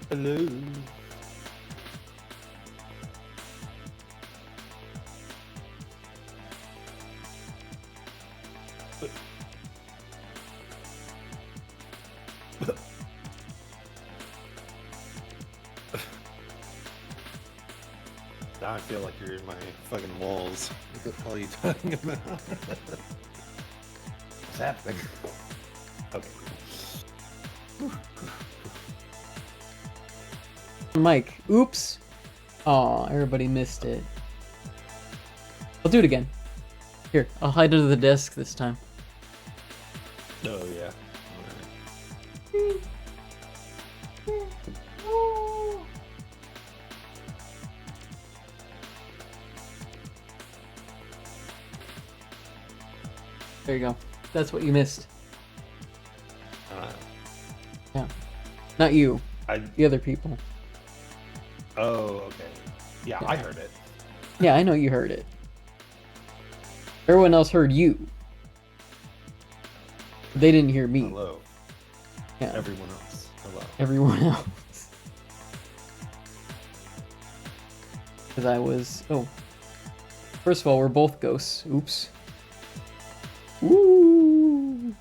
Hello. Now I feel like you're in my fucking walls. What the hell are you talking about? What's happening? Okay. Mike. Oops. Aw, everybody missed it. I'll do it again. Here, I'll hide under the desk this time. Oh yeah. There you go. That's what you missed. Uh, Yeah. Not you. I. The other people. Oh okay. Yeah, Yeah. I heard it. Yeah, I know you heard it. Everyone else heard you. They didn't hear me. Hello. Yeah. Everyone else. Hello. Everyone else. Because I was... Oh. First of all, we're both ghosts. Oops. Ooh.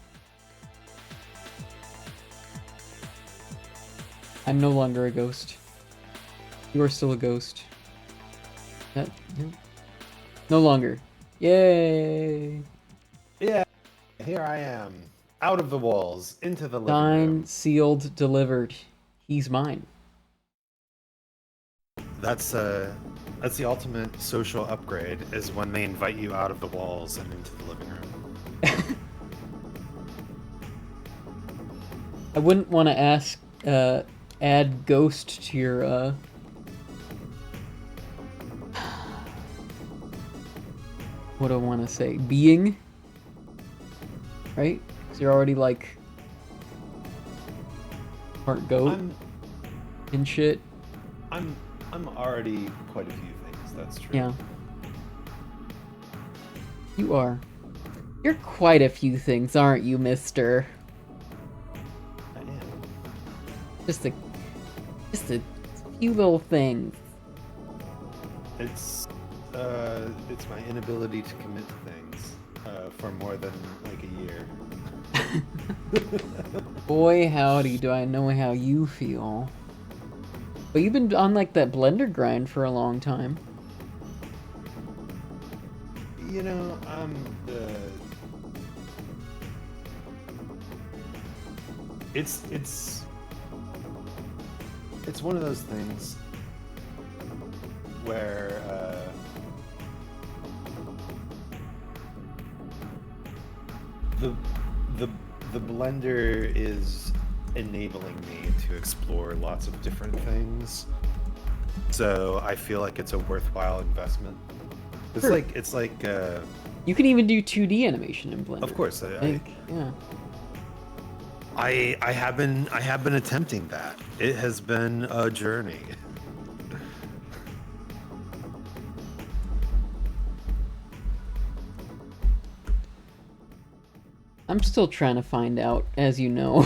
I'm no longer a ghost. You are still a ghost. No. No longer. Yay! Yeah. Here I am, out of the walls, into the living Signed, room. sealed, delivered. He's mine. That's the ultimate social upgrade. Is when they invite you out of the walls and into the living room. I wouldn't want to ask, add ghost to your, what do I want to say? Being? Right? Because you're already, like, part goat and shit. I'm already quite a few things. That's true. Yeah. You are. You're quite a few things, aren't you, mister? I am. Just a few little things. It's my inability to commit to things for more than like a year. Boy, howdy, do I know how you feel. But you've been on, like, that Blender grind for a long time. You know, it's one of those things where the blender is enabling me to explore lots of different things. So I feel like it's a worthwhile investment. It's Sure. like You can even do 2D animation in Blender. of course I think. Yeah. I have been attempting that. It has been a journey. I'm still trying to find out, as you know,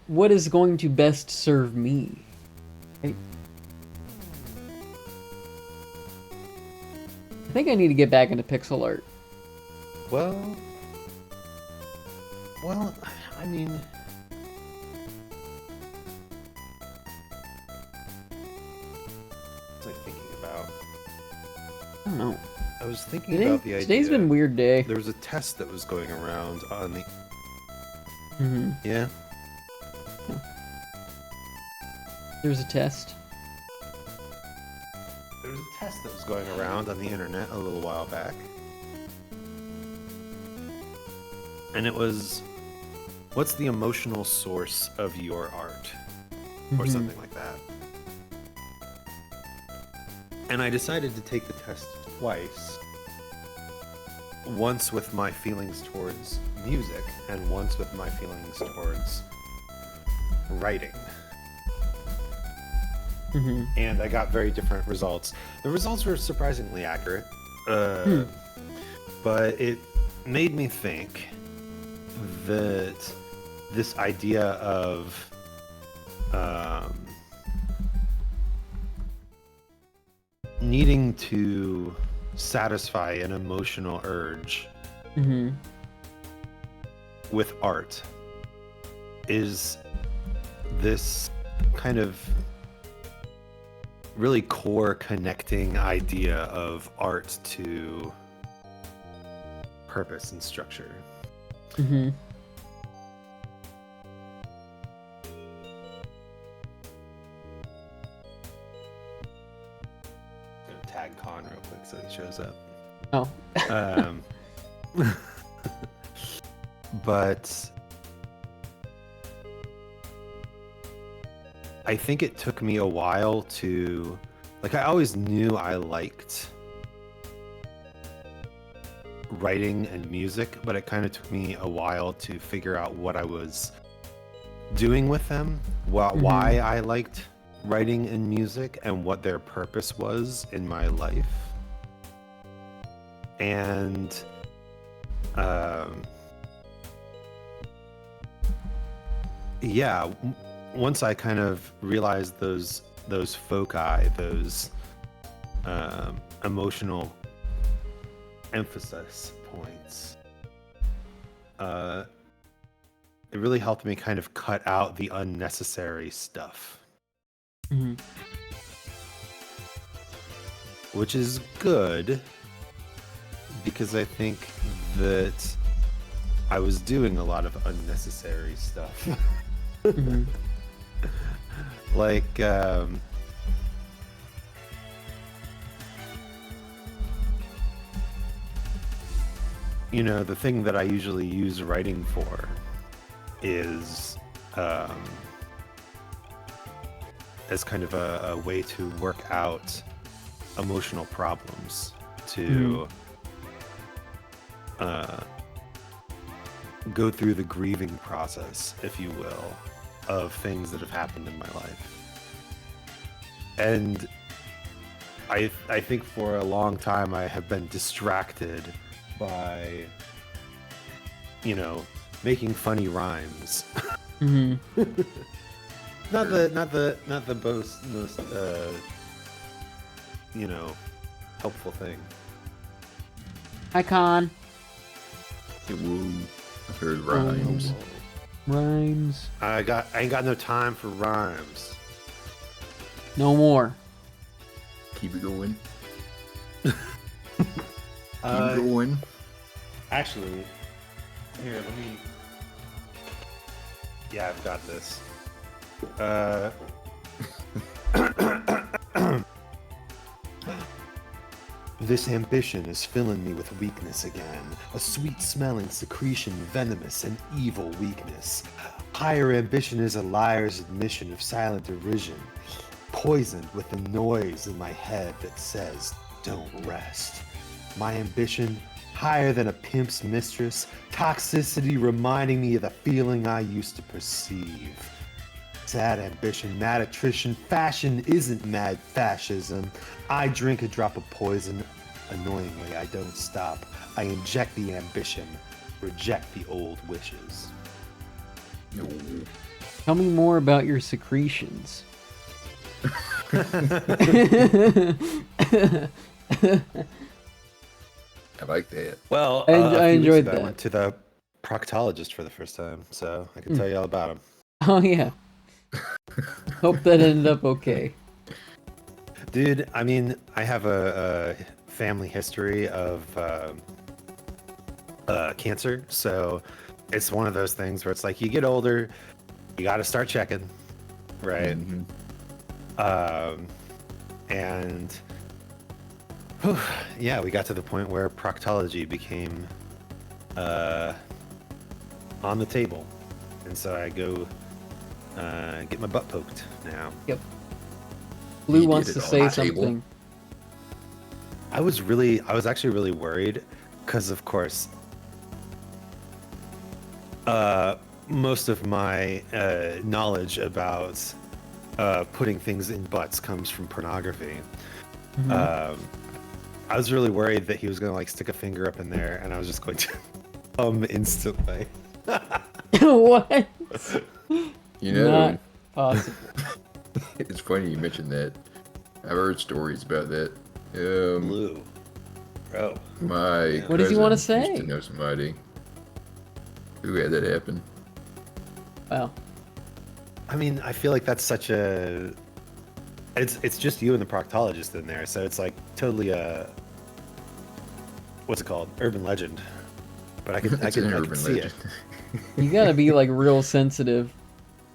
what is going to best serve me. Right? I think I need to get back into pixel art. Well, I mean, it's like thinking about. I don't know. I was thinking about the idea. Today's been a weird day. There was a test that was going around on the. Mm-hmm. Yeah. There's a test. There was a test that was going around on the internet a little while back. And it was, what's the emotional source of your art? Or Mhm. something like that. And I decided to take the test twice. Once with my feelings towards music, and once with my feelings towards writing. Mm-hmm. And I got very different results. The results were surprisingly accurate, but it made me think that this idea of um, needing to satisfy an emotional urge Mm-hmm. with art is this kind of really core connecting idea of art to purpose and structure. Mm-hmm. Gonna tag Con real quick so he shows up. Oh. Um, but I think it took me a while to, like, I always knew I liked writing and music, but it kind of took me a while to figure out what I was doing with them, why I liked writing and music, and what their purpose was in my life. And yeah, once I kind of realized those foci, those emotional emphasis points, it really helped me kind of cut out the unnecessary stuff, Mm-hmm. which is good because I think that I was doing a lot of unnecessary stuff. Mm-hmm. Like, you know, the thing that I usually use writing for is as kind of a way to work out emotional problems, to go through the grieving process, if you will, of things that have happened in my life. And I think for a long time I have been distracted by, you know, making funny rhymes. Mm-hmm. not the most you know, helpful thing. Hi, Con. Hey, woo. I heard rhymes. Rhymes. I ain't got no time for rhymes. No more. Keep it going. Keep Uh, going. Actually, here, let me. Yeah, I've got this. This ambition is filling me with weakness again, a sweet-smelling secretion, venomous and evil weakness. Higher ambition is a liar's admission of silent derision, poisoned with the noise in my head that says, don't rest. My ambition, higher than a pimp's mistress, toxicity reminding me of the feeling I used to perceive. Sad ambition, mad attrition, fashion isn't mad fascism. I drink a drop of poison. Annoyingly, I don't stop. I inject the ambition, reject the old wishes. No. Tell me more about your secretions. I like that. Well, I a few weeks enjoyed ago, that. I went to the proctologist for the first time, so I can tell you all about him. Oh, yeah. Hope that ended up okay. Dude, I mean, I have a family history of cancer, so it's one of those things where it's like you get older, you got to start checking, right? Mhm. And whew, yeah, we got to the point where proctology became on the table, and so I go get my butt poked now. Yep. Blue He wants did to it on say the table. something. I was actually really worried because, of course, most of my knowledge about putting things in butts comes from pornography. Mhm. I was really worried that he was going to like stick a finger up in there and I was just going to instantly. What? You know, Not possible? It's funny you mentioned that. I've heard stories about that. Blue. Bro. My What does he wanna cousin say? used to know somebody who had that happen. Wow. I mean, I feel like that's such a. It's just you and the proctologist in there, so it's like totally a. What's it called? Urban legend. But I It's an can urban see legend. it. You gotta be like real sensitive.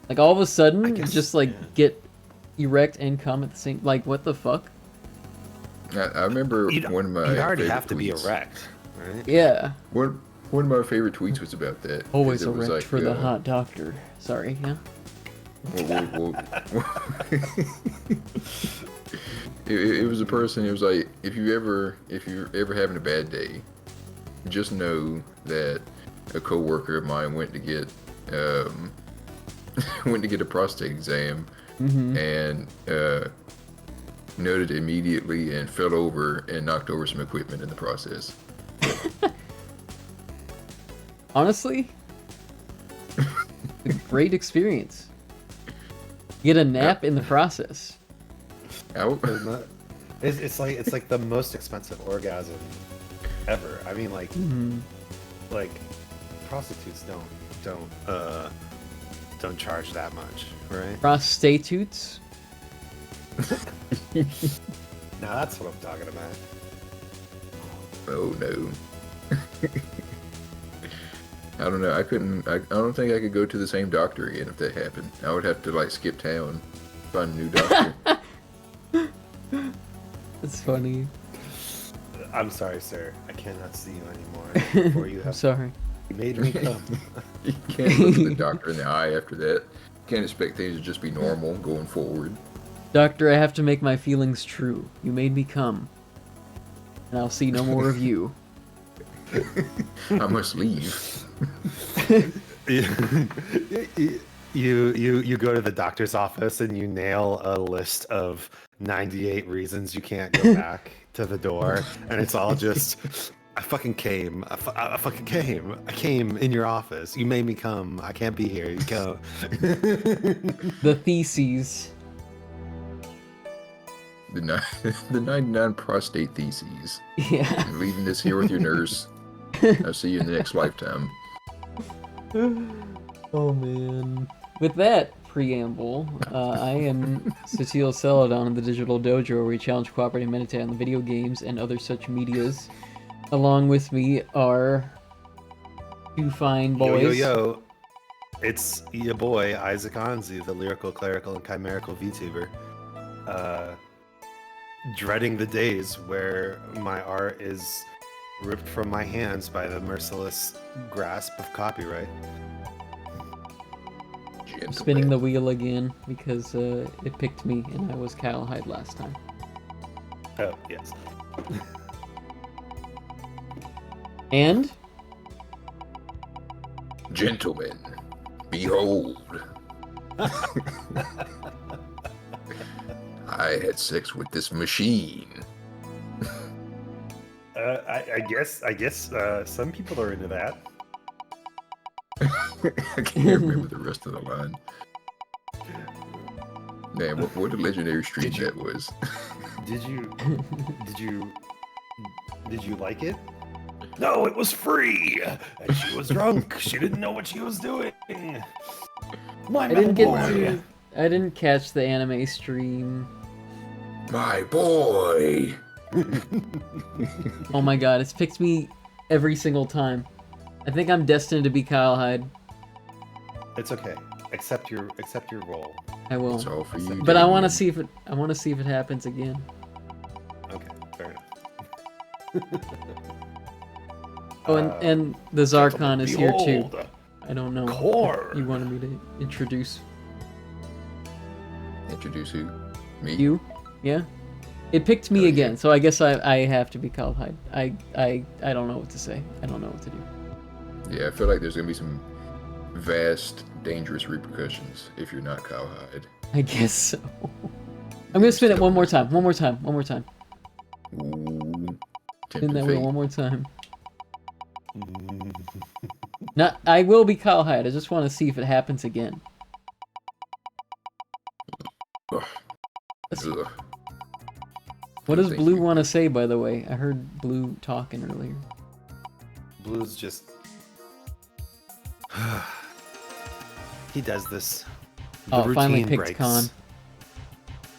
Like all of a sudden, guess, just like yeah. get erect and come at the same. Like what the fuck? I remember one of my. You'd already favorite have to be tweets- erect, right? Yeah. One of my favorite tweets was about that. 'cause Always it was erect like, for the hot doctor. Sorry. Yeah. It was a person. It was like if you're ever having a bad day, just know that a coworker of mine went to get a prostate exam and noted immediately and fell over and knocked over some equipment in the process. Honestly, a great experience. You get a nap in the process. Ow. It's like the most expensive orgasm ever. I mean, like prostitutes don't charge that much, right? Prostitutes. Now that's what I'm talking about. Oh no. I don't know. I don't think I could go to the same doctor again if that happened. I would have to like skip town, find a new doctor. That's funny. I'm sorry, sir. I cannot see you anymore. Before you I'm have sorry. made me come. You can't look at the doctor in the eye after that. Can't expect things to just be normal going forward. Doctor, I have to make my feelings true. You made me come. And I'll see no more of you. I must leave. You go to the doctor's office and you nail a list of 98 reasons you can't go back to the door, and it's all just I fucking came. I fucking came. I came in your office. You made me come. I can't be here. You go. The theses. The 99 prostate theses. Yeah. I'm leaving this here with your nurse. I'll see you in the next lifetime. Oh man. With that preamble, I am Cecile Celadon of the Digital Dojo, where we challenge, cooperate, and meditate on the video games and other such medias. Along with me are two fine boys. Yo. It's your boy Isaac Anzu, the lyrical, clerical, and chimerical VTuber. Dreading the days where my art is ripped from my hands by the merciless grasp of copyright. I'm spinning the wheel again because it picked me and I was Cowhide last time. Oh, yes. And Gentlemen, behold. I had sex with this machine. I guess some people are into that. I can't remember the rest of the line. Man, what a legendary stream that was. Did you like it? No, it was free. And she was drunk. She didn't know what she was doing. My I didn't boy. I didn't catch the anime stream. My boy. Oh my god, it's picked me every single time. I think I'm destined to be Cowhide. It's okay. Accept your role. I will. It's all for you. But I want to Damien. see if it happens again. Okay, fair enough. Oh, and the Zarkon is here too. Behold, I don't know. Core. You wanted me to introduce Introduce who? Me? you? Yeah. It picked me Oh, yeah. again, so I guess I have to be Cowhide. I don't know what to say. I don't know what to do. Yeah, I feel like there's gonna be some vast, dangerous repercussions if you're not Cowhide. I guess so. I'm gonna spin it one more time. One more time. One more time. Ooh, Spin tempting that wheel fate. one more time. Not. I will be Cowhide. I just want to see if it happens again. Ugh. Let's- Ugh. What does Thank Blue you. want to say, by the way? I heard Blue talking earlier. Blue's just. He does this. The Oh, finally routine picked breaks. Khan.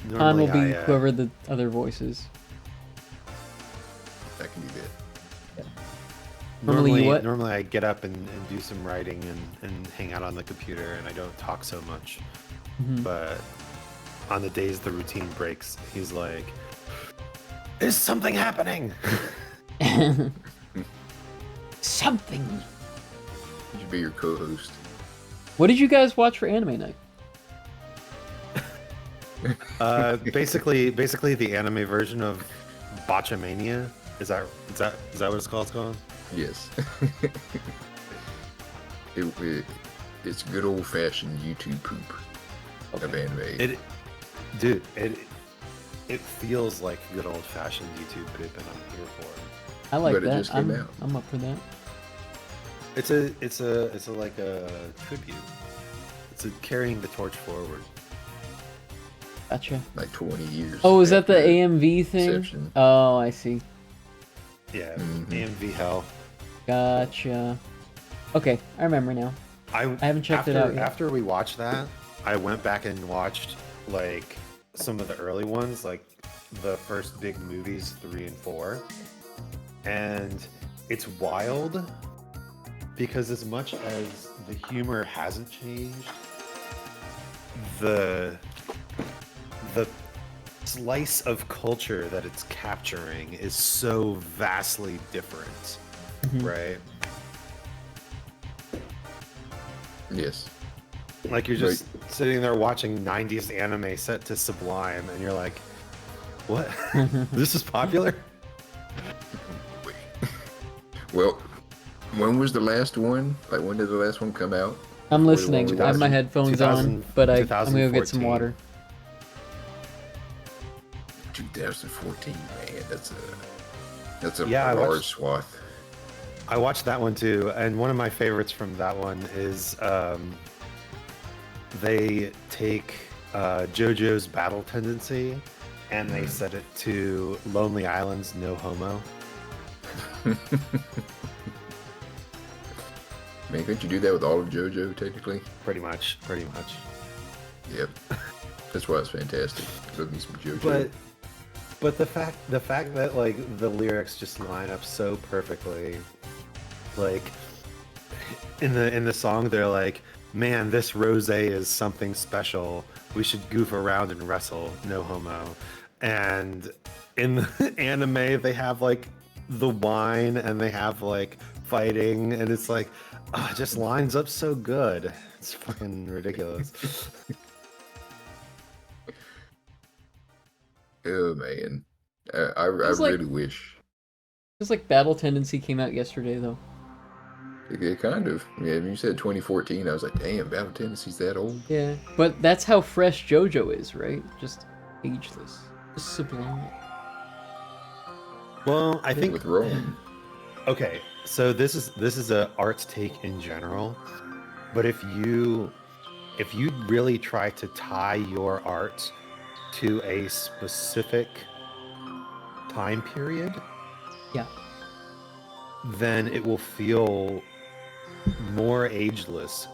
Khan Normally will be I, whoever the other voice is. I can do that. Normally you what? Normally I get up and do some writing and hang out on the computer and I don't talk so much. Mhm. But on the days the routine breaks, he's like, "Is something happening?" Something. You should be your co-host. What did you guys watch for anime night? Basically the anime version of Botchamania. Is that what it's called? Yes. It's good old-fashioned YouTube poop of anime. It feels like good old fashioned YouTube poop, and I'm here for it. I like But it that. just came I'm, out. I'm up for that. It's like a tribute. It's carrying the torch forward. Gotcha. Like 20 years. Oh, is that the after AMV thing? Inception. Oh, I see. Yeah, Mhm. AMV hell. Gotcha. Okay, I remember now. I haven't checked it out yet. After we watched that, I went back and watched like some of the early ones, like the first big movies 3 and 4, and it's wild because as much as the humor hasn't changed, the slice of culture that it's capturing is so vastly different, Mhm. right? Yes. Like you're just sitting there watching 90s anime set to Sublime, and you're like, "What? This is popular?" Wait. Well, when was the last one? Like, when did the last one come out? I'm Before the listening. one we I have my watched? headphones on, but I'm gonna go get some 2014. water. 2014, man. That's a Yeah, I large watched- swath. I watched that one too, and one of my favorites from that one is they take JoJo's battle tendency and they set it to Lonely Island's No Homo. Man, couldn't you do that with all of JoJo, technically? Pretty much. Yep. That's why it's fantastic. Love me some JoJo. But the fact that like the lyrics just line up so perfectly, like in the song they're like, "Man, this rosé is something special. We should goof around and wrestle, no homo." And in the anime they have like the wine and they have like fighting, and it's like, it just lines up so good. It's fucking ridiculous. Oh, man. I It's like- really wish. It's like Battle Tendency came out yesterday, though. It kind of. Yeah, when you said 2014, I was like, damn, Battle Tendency's that old? Yeah, but that's how fresh JoJo is, right? Just ageless, just sublime. Well, I think With Rome. Okay, so this is a art take in general, but if you really try to tie your art to a specific time period, Yeah. then it will feel more ageless,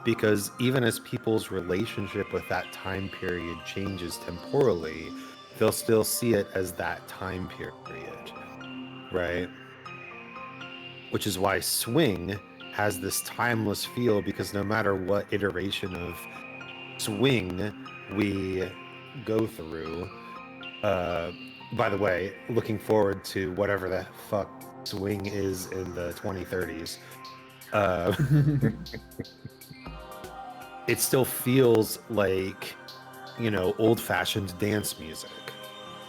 because even as people's relationship with that time period changes temporally, they'll still see it as that time period, right? Which is why Swing has this timeless feel, because no matter what iteration of Swing we go through, by the way, looking forward to whatever the fuck Swing is in the 2030s. It still feels like, old-fashioned dance music,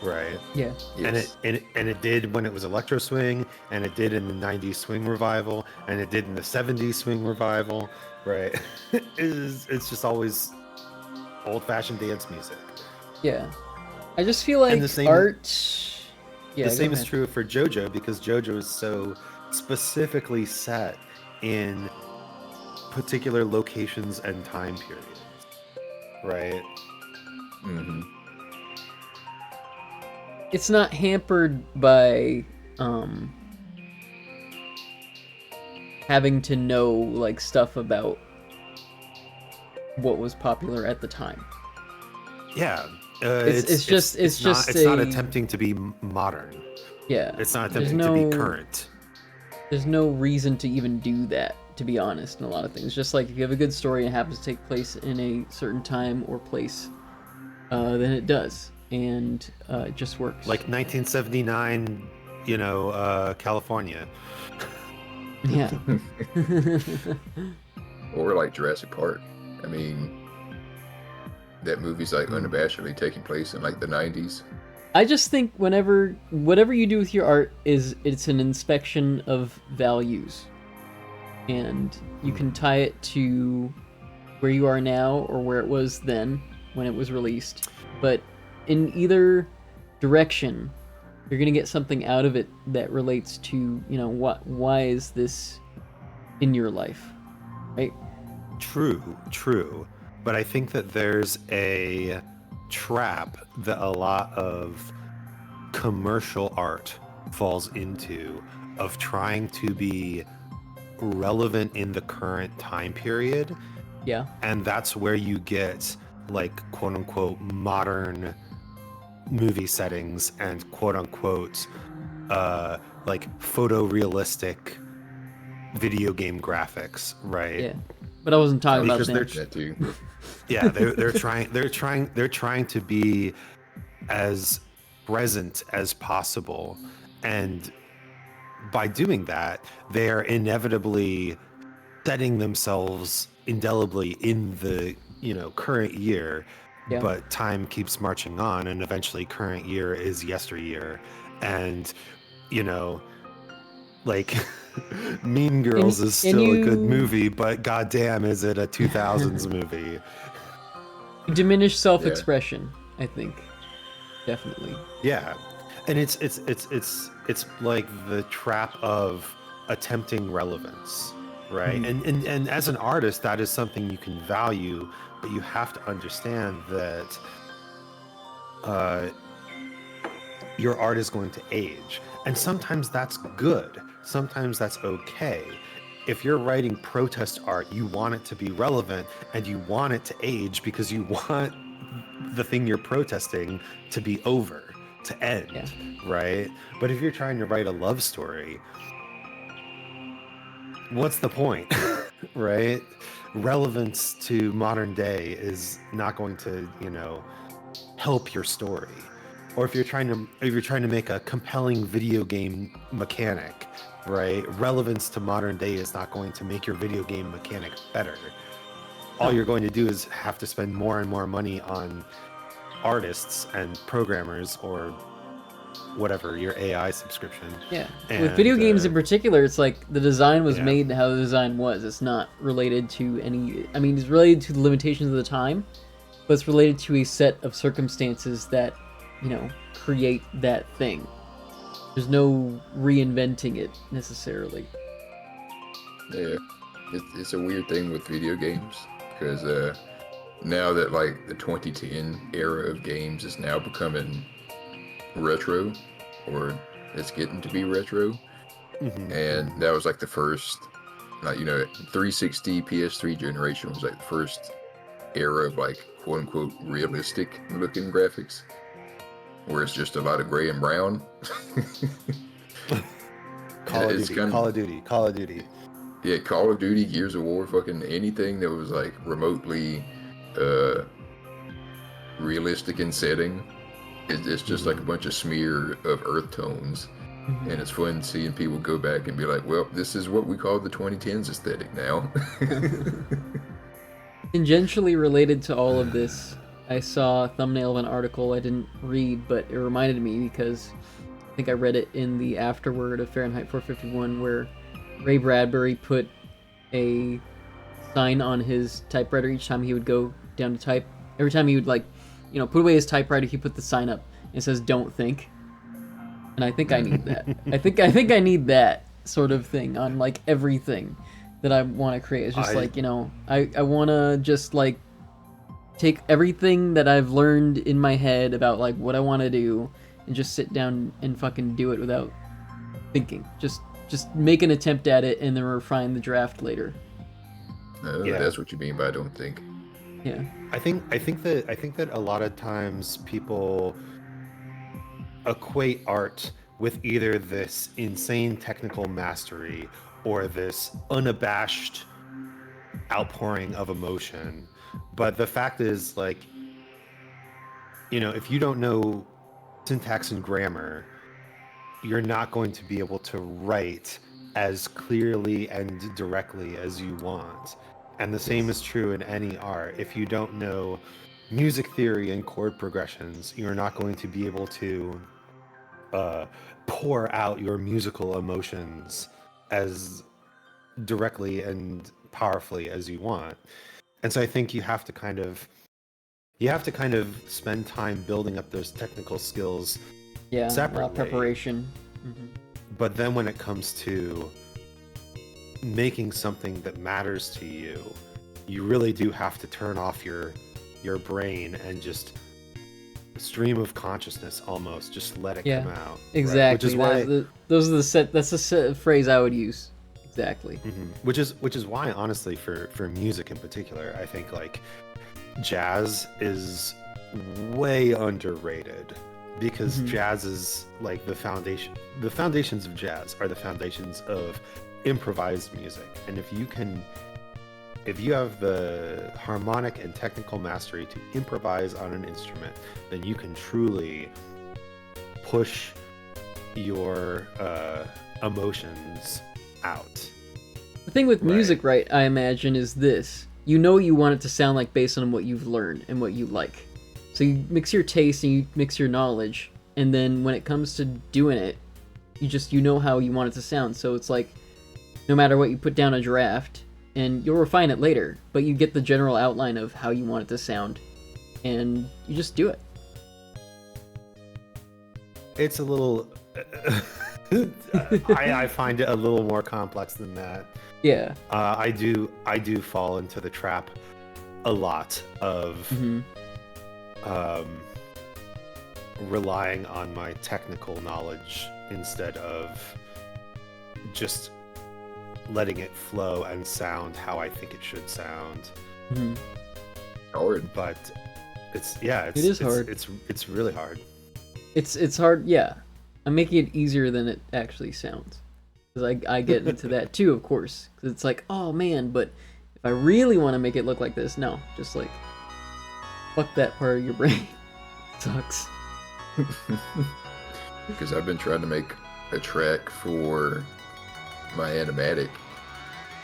right? Yeah. Yes. And it did when it was electro swing, and it did in the 90s swing revival, and it did in the 70s swing revival, right? It's just always old-fashioned dance music. Yeah. I just feel like the same- art. Yeah. The go same is ahead. true for JoJo, because JoJo is so specifically set in particular locations and time periods, right? Hmm. It's not hampered by having to know like stuff about what was popular at the time. Yeah. It's just not a attempting to be modern. yeah. It's not There's attempting to be current. There's no reason to even do that, to be honest, in a lot of things. Just like if you have a good story and it happens to take place in a certain time or place, then it does, and it just works. Like 1979, California. Yeah. Or like Jurassic Park. I mean, that movie's like unabashedly taking place in like the 90s. I just think whatever you do with your art it's an inspection of values, and you can tie it to where you are now or where it was then when it was released. But in either direction, you're gonna get something out of it that relates to why is this in your life, right? True. But I think that there's a trap that a lot of commercial art falls into, of trying to be relevant in the current time period. Yeah. And that's where you get like quote unquote modern movie settings and quote unquote like photorealistic video game graphics, right? Yeah. But I wasn't talking about Because them. That too. Yeah, they're trying to be as present as possible, and by doing that, they're inevitably setting themselves indelibly in the current year. Yeah. But time keeps marching on, and eventually, current year is yesteryear, and like. Mean Girls is still a good movie, but goddamn, is it a 2000s movie? Diminish self-expression, I think, definitely. Yeah, and it's like the trap of attempting relevance, right? Mm-hmm. And as an artist, that is something you can value, but you have to understand that your art is going to age, and sometimes that's good. Sometimes that's okay. If you're writing protest art, you want it to be relevant and you want it to age because you want the thing you're protesting to be over, to end, right? But if you're trying to write a love story, what's the point, right? Relevance to modern day is not going to, help your story. Or if you're trying to make a compelling video game mechanic, right? Relevance to modern day is not going to make your video game mechanic better. All you're going to do is have to spend more and more money on artists and programmers or whatever, your AI subscription. Yeah. And, with video games in particular, it's like the design was made how the design was. It's not related to it's related to the limitations of the time, but it's related to a set of circumstances that create that thing. There's no reinventing it necessarily. Yeah, it's a weird thing with video games because now that like the 2010 era of games is now becoming retro, or it's getting to be retro, and that was like the first, 360 PS3 generation was like the first era of like quote unquote realistic looking graphics, where it's just a lot of gray and brown. Call of Duty. Yeah, Call of Duty, Gears of War, fucking anything that was like remotely realistic in setting. It's just like a bunch of smear of earth tones. And it's fun seeing people go back and be like, well, this is what we call the 2010s aesthetic now. Tangentially related to all of this, I saw a thumbnail of an article I didn't read, but it reminded me because I think I read it in the afterword of Fahrenheit 451, where Ray Bradbury put a sign on his typewriter each time he would go down to type. Every time he would put away his typewriter, he put the sign up. It says "Don't think," and I think I need that. I think I need that sort of thing on like everything that I want to create. It's just I want to just like take everything that I've learned in my head about like what I want to do and just sit down and fucking do it without thinking. Just make an attempt at it and then refine the draft later. Yeah. That's what you mean by don't think. Yeah. I think that a lot of times people equate art with either this insane technical mastery or this unabashed outpouring of emotion. But the fact is, like, if you don't know syntax and grammar, you're not going to be able to write as clearly and directly as you want. And the same is true in any art. If you don't know music theory and chord progressions, you're not going to be able to pour out your musical emotions as directly and powerfully as you want. And so I think you have to kind of spend time building up those technical skills Yeah. separately. Preparation. Mm-hmm. But then when it comes to making something that matters to you, you really do have to turn off your brain and just stream of consciousness, almost just let it come out. Exactly. Right? Which is why That's the phrase I would use. Exactly. which is why, honestly, for music in particular, I think like jazz is way underrated, because jazz is like the foundations of jazz are the foundations of improvised music. And if you have the harmonic and technical mastery to improvise on an instrument, then you can truly push your emotions out. The thing with music, right, I imagine, is this. You know you want it to sound like based on what you've learned and what you like. So you mix your taste and you mix your knowledge, and then when it comes to doing it, you know how you want it to sound. So it's like, no matter what, you put down a draft, and you'll refine it later, but you get the general outline of how you want it to sound, and you just do it. It's a little I find it a little more complex than that. Yeah. I do fall into the trap a lot of relying on my technical knowledge instead of just letting it flow and sound how I think it should sound. Hard. But it is hard. It's really hard. It's hard, yeah. I'm making it easier than it actually sounds. Because I get into that too, of course. Because it's like, oh man, but if I really want to make it look like this, no. Just like, fuck that part of your brain. It sucks. Because I've been trying to make a track for my animatic,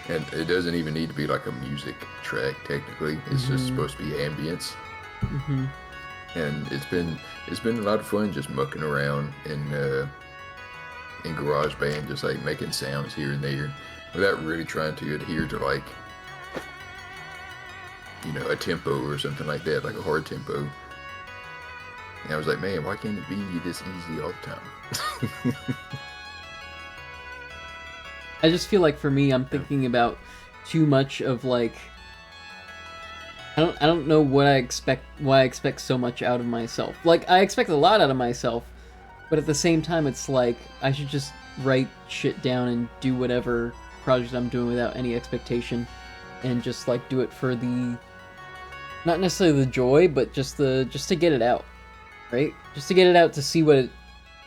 and it doesn't even need to be like a music track technically. It's just supposed to be ambience. And it's been a lot of fun just mucking around in GarageBand, just like making sounds here and there without really trying to adhere to like, a tempo or something like that, like a hard tempo. And I was like, man, why can't it be this easy all the time? I just feel like for me, I'm thinking about too much of like, I don't know what why I expect so much out of myself. Like, I expect a lot out of myself, but at the same time, it's like, I should just write shit down and do whatever project I'm doing without any expectation, and just like do it for the, not necessarily the joy, but just to get it out, right? Just to get it out to see what it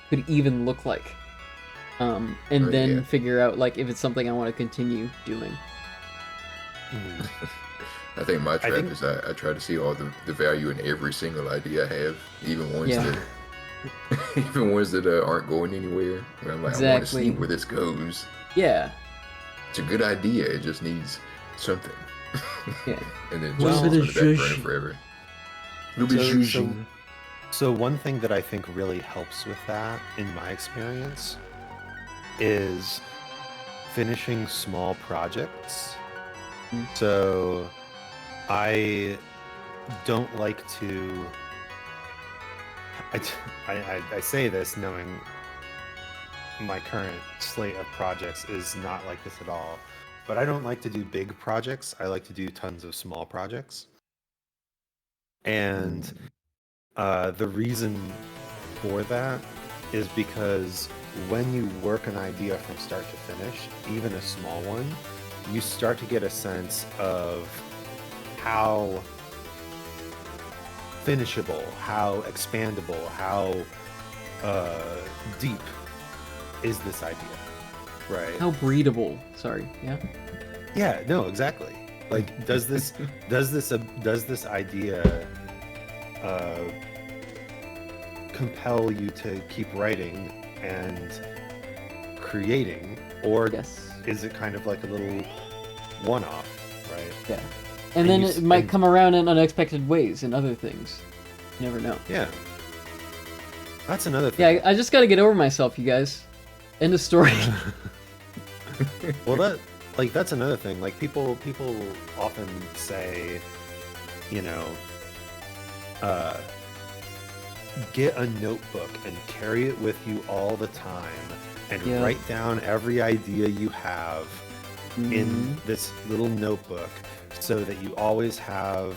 could even look like. And then figure out like if it's something I want to continue doing. I think my trap is I try to see all the value in every single idea I have, even ones that aren't going anywhere. Where I'm like, I want to see where this goes. Yeah. It's a good idea. It just needs something. Yeah. And then just sits on the back burner forever. So one thing that I think really helps with that, in my experience, is finishing small projects. So I don't like to, I say this knowing my current slate of projects is not like this at all, but I don't like to do big projects. I like to do tons of small projects. And the reason for that is because when you work an idea from start to finish, even a small one, you start to get a sense of how finishable, how expandable, how deep is this idea, right? How breedable. Sorry. Yeah. Yeah, no, exactly. Like, does this idea compel you to keep writing and creating, or Yes. is it kind of like a little one-off, right? Yeah. And And then you it s- might and- come around in unexpected ways in other things. You never know. Yeah, that's another thing. Yeah, I just gotta get over myself, you guys. End of story. Well, that's another thing. Like, people often say, you know, uh, get a notebook and carry it with you all the time, and Yeah. write down every idea you have in Mhm. this little notebook, so that you always have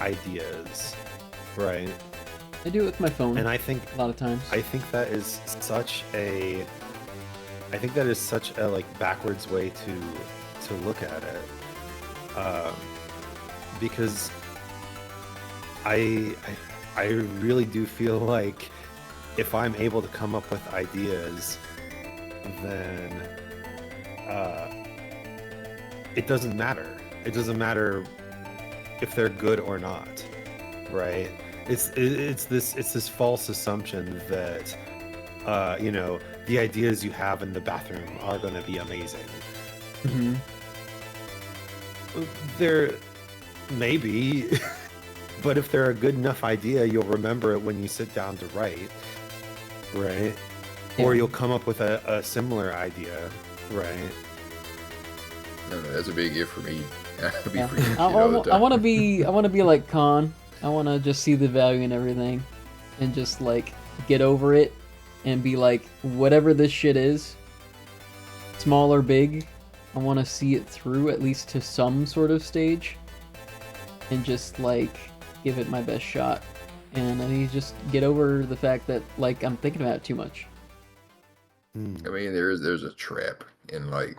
ideas, right? I do it with my phone And I think a lot of times. that is such a like backwards way to look at it, because I really do feel like if I'm able to come up with ideas, then it doesn't matter. It doesn't matter if they're good or not, right? It's this false assumption that the ideas you have in the bathroom are going to be amazing. Mhm. They're maybe, but if they're a good enough idea, you'll remember it when you sit down to write, right? Or Yeah. you'll come up with a similar idea, right? No, that's a big if for me. I be Yeah. forgetting I, shit all the I time. want to be like Khan. I want to just see the value in everything, and just like get over it, and be like, whatever this shit is, small or big, I want to see it through at least to some sort of stage, and just like give it my best shot. And I need to just get over the fact that like I'm thinking about it too much. Hmm. I mean, there's a trap in like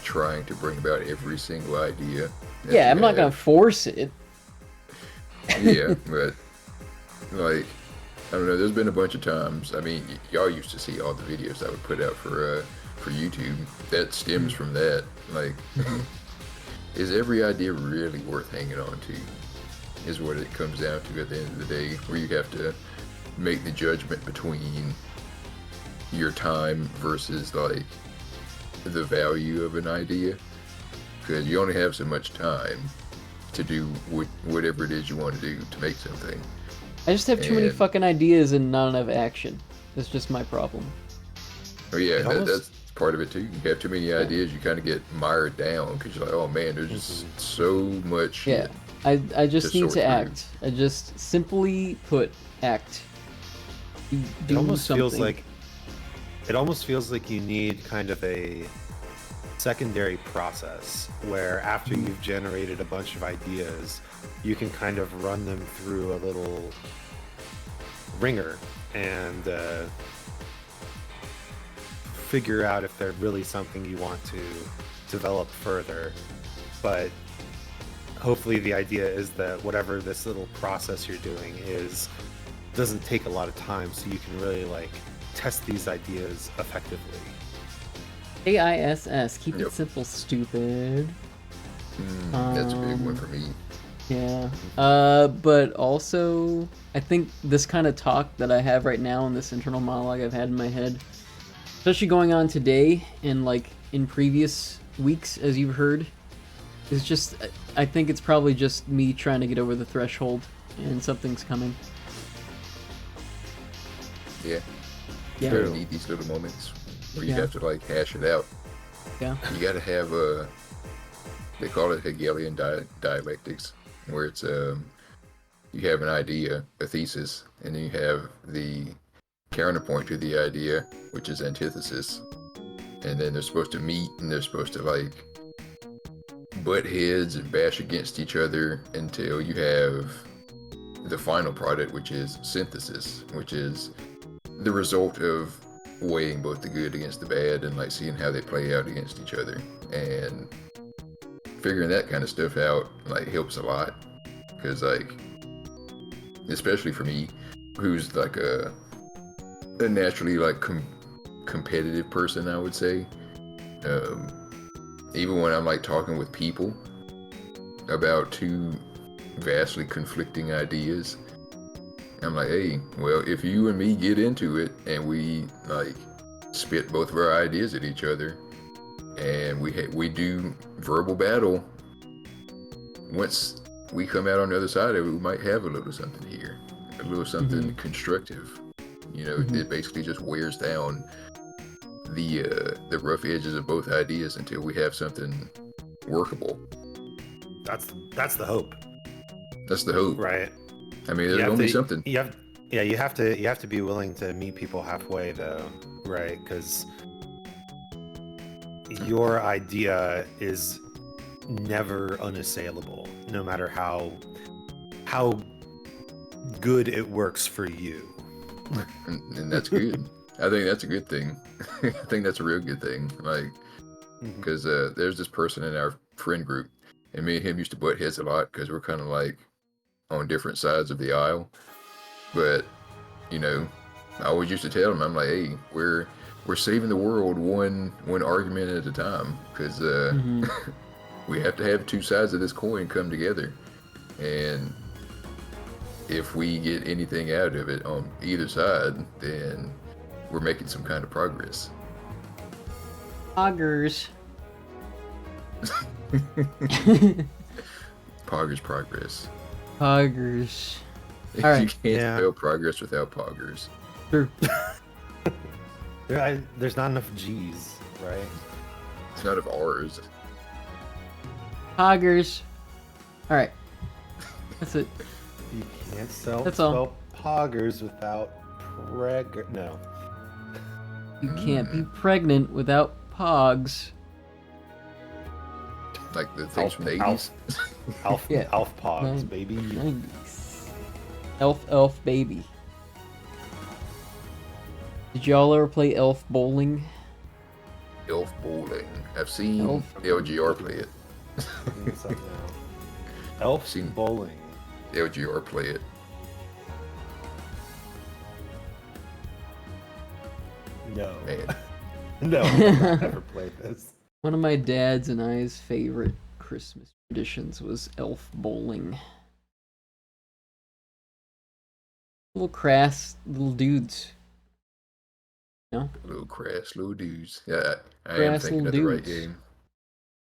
trying to bring about every single idea. that Yeah, you I'm not gonna have. force it. Yeah, but like I don't know. There's been a bunch of times. I mean, y'all used to see all the videos I would put out for YouTube. That stems from that. Like, is every idea really worth hanging on to? Is what it comes down to at the end of the day, where you have to make the judgment between your time versus like the value of an idea, because you only have so much time to do whatever it is you want to do to make something. I just have too many And- fucking ideas and not enough action. That's just my problem. Oh yeah, It almost- that's part of it too. You have too many ideas, you kind of get mired down because you're like, oh man, there's just so much Yeah, shit. I just To need sort to through. act. I just simply put act. You It do almost something. feels like you need kind of a secondary process where after you've generated a bunch of ideas, you can kind of run them through a little ringer and figure out if they're really something you want to develop further. But hopefully the idea is that whatever this little process you're doing doesn't take a lot of time, so you can really like test these ideas effectively. AISS. Keep Yep. it simple, stupid. That's a big one Um, for me. Yeah. But also, I think this kind of talk that I have right now and this internal monologue I've had in my head, especially going on today and like in previous weeks, as you've heard, is just, I think it's probably just me trying to get over the threshold and something's coming. Yeah, Yeah. you need these little moments where you Yeah. have to like hash it out. Yeah. You got to have they call it Hegelian dialectics, where it's you have an idea, a thesis, and then you have the counterpoint to the idea, which is antithesis, and then they're supposed to meet and they're supposed to like butt heads and bash against each other until you have the final product, which is synthesis, which is the result of weighing both the good against the bad and like seeing how they play out against each other, and figuring that kind of stuff out like helps a lot, because like especially for me, who's like a naturally like competitive person, I would say. Even when I'm like talking with people about two vastly conflicting ideas, I'm like, hey, well, if you and me get into it and we like spit both of our ideas at each other, and we do verbal battle, once we come out on the other side of it, we might have a little something here, a little something constructive. You know, it basically just wears down the rough edges of both ideas until we have something workable. That's the hope, That's the hope, right? I mean, there's only something. You have to be willing to meet people halfway, though, right? Because your idea is never unassailable, no matter how good it works for you. And that's good. I think that's a good thing. I think that's a real good thing. Like, because there's this person in our friend group, and me and him used to butt heads a lot because we're kind of like on different sides of the aisle. But you know, I always used to tell him, I'm like, hey, we're saving the world one argument at a time, because we have to have two sides of this coin come together, and if we get anything out of it on either side, then we're making some kind of progress. Poggers. Poggers progress. Poggers. You Alright. can't spell progress without poggers. True. There's not enough G's, right? It's not of ours. Poggers. Alright. That's it. You can't spell poggers without no. You can't be pregnant without pogs. Like the things from the 80s. Elf pogs, Nice. baby. Nice. Elf baby. Did y'all ever play Elf Bowling? Elf bowling. I've seen Elf. LGR play it. What's up now? Elf Seen- bowling. LGR play it. No. Man. No, I've never played this. One of my dad's and I's favorite Christmas traditions was Elf Bowling. Little crass little dudes. You know? Little crass little dudes. Yeah, I am Crass thinking of little the right dudes. game.